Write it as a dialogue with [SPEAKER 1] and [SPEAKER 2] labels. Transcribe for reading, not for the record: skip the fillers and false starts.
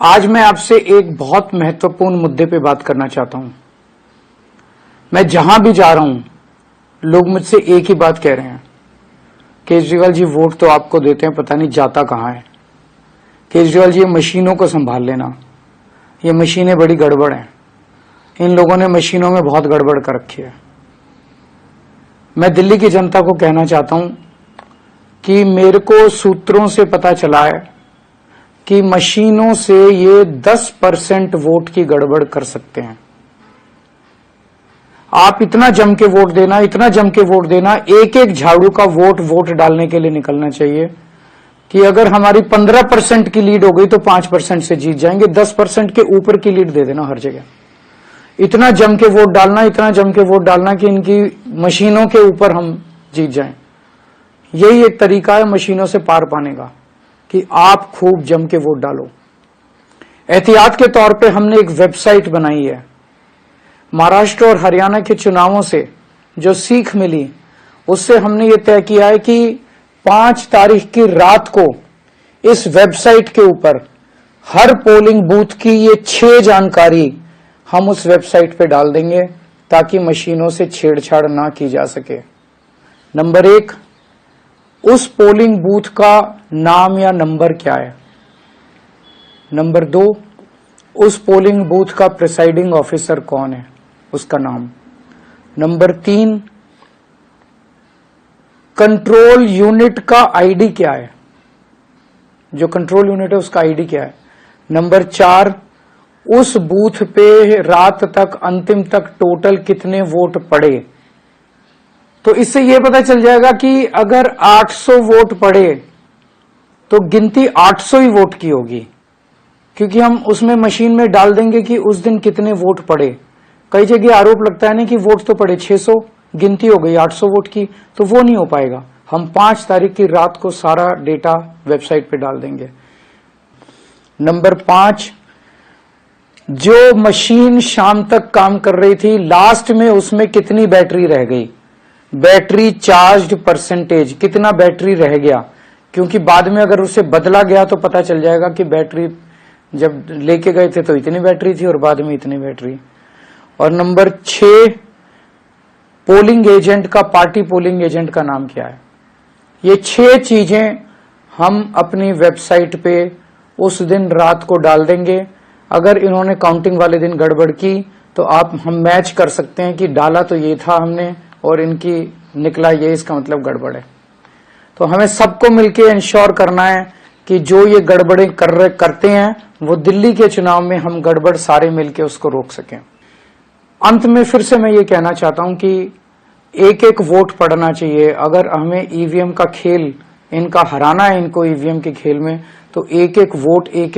[SPEAKER 1] आज मैं आपसे एक बहुत महत्वपूर्ण मुद्दे पे बात करना चाहता हूं। मैं जहां भी जा रहा हूं, लोग मुझसे एक ही बात कह रहे हैं, केजरीवाल जी वोट तो आपको देते हैं, पता नहीं जाता कहां है। केजरीवाल जी ये मशीनों को संभाल लेना, ये मशीनें बड़ी गड़बड़ हैं, इन लोगों ने मशीनों में बहुत गड़बड़ कर रखी है। मैं दिल्ली की जनता को कहना चाहता हूं कि मेरे को सूत्रों से पता चला है कि मशीनों से ये 10% वोट की गड़बड़ कर सकते हैं। आप इतना जम के वोट देना, इतना जम के वोट देना, एक एक झाड़ू का वोट डालने के लिए निकलना चाहिए कि अगर हमारी 15% की लीड हो गई तो 5% से जीत जाएंगे। 10% के ऊपर की लीड दे देना हर जगह। इतना जम के वोट डालना, इतना जम के वोट डालना कि इनकी मशीनों के ऊपर हम जीत जाएं। यही एक तरीका है मशीनों से पार पाने का कि आप खूब जम के वोट डालो। एहतियात के तौर पे हमने एक वेबसाइट बनाई है। महाराष्ट्र और हरियाणा के चुनावों से जो सीख मिली, उससे हमने ये तय किया है कि 5 तारीख की रात को इस वेबसाइट के ऊपर हर पोलिंग बूथ की ये 6 जानकारी हम उस वेबसाइट पे डाल देंगे ताकि मशीनों से छेड़छाड़ ना की जा सके। नंबर 1, उस पोलिंग बूथ का नाम या नंबर क्या है। नंबर 2, उस पोलिंग बूथ का प्रिसाइडिंग ऑफिसर कौन है, उसका नाम। नंबर 3, कंट्रोल यूनिट का आईडी क्या है, जो कंट्रोल यूनिट है उसका आईडी क्या है। नंबर 4, उस बूथ पे रात तक अंतिम तक टोटल कितने वोट पड़े। तो इससे यह पता चल जाएगा कि अगर 800 वोट पड़े तो गिनती 800 ही वोट की होगी, क्योंकि हम उसमें मशीन में डाल देंगे कि उस दिन कितने वोट पड़े। कई जगह आरोप लगता है ना कि वोट तो पड़े 600, गिनती हो गई 800 वोट की, तो वो नहीं हो पाएगा। हम 5 तारीख की रात को सारा डेटा वेबसाइट पे डाल देंगे। नंबर 5, जो मशीन शाम तक काम कर रही थी, लास्ट में उसमें कितनी बैटरी रह गई, बैटरी चार्ज परसेंटेज, कितना बैटरी रह गया, क्योंकि बाद में अगर उसे बदला गया तो पता चल जाएगा कि बैटरी जब लेके गए थे तो इतनी बैटरी थी और बाद में इतनी बैटरी। और नंबर 6, पोलिंग एजेंट का, पार्टी पोलिंग एजेंट का नाम क्या है। ये 6 चीजें हम अपनी वेबसाइट पे उस दिन रात को डाल देंगे। अगर इन्होंने काउंटिंग वाले दिन गड़बड़ की तो हम मैच कर सकते हैं कि डाला तो ये था हमने और इनकी निकला ये, इसका मतलब गड़बड़ है। तो हमें सबको मिलकर इंश्योर करना है कि जो ये गड़बड़ें करते हैं वो दिल्ली के चुनाव में हम गड़बड़ सारे मिलकर उसको रोक सकें। अंत में फिर से मैं ये कहना चाहता हूं कि एक एक वोट पड़ना चाहिए। अगर हमें ईवीएम का खेल, इनका हराना है इनको ईवीएम के खेल में, तो एक एक वोट, एक एक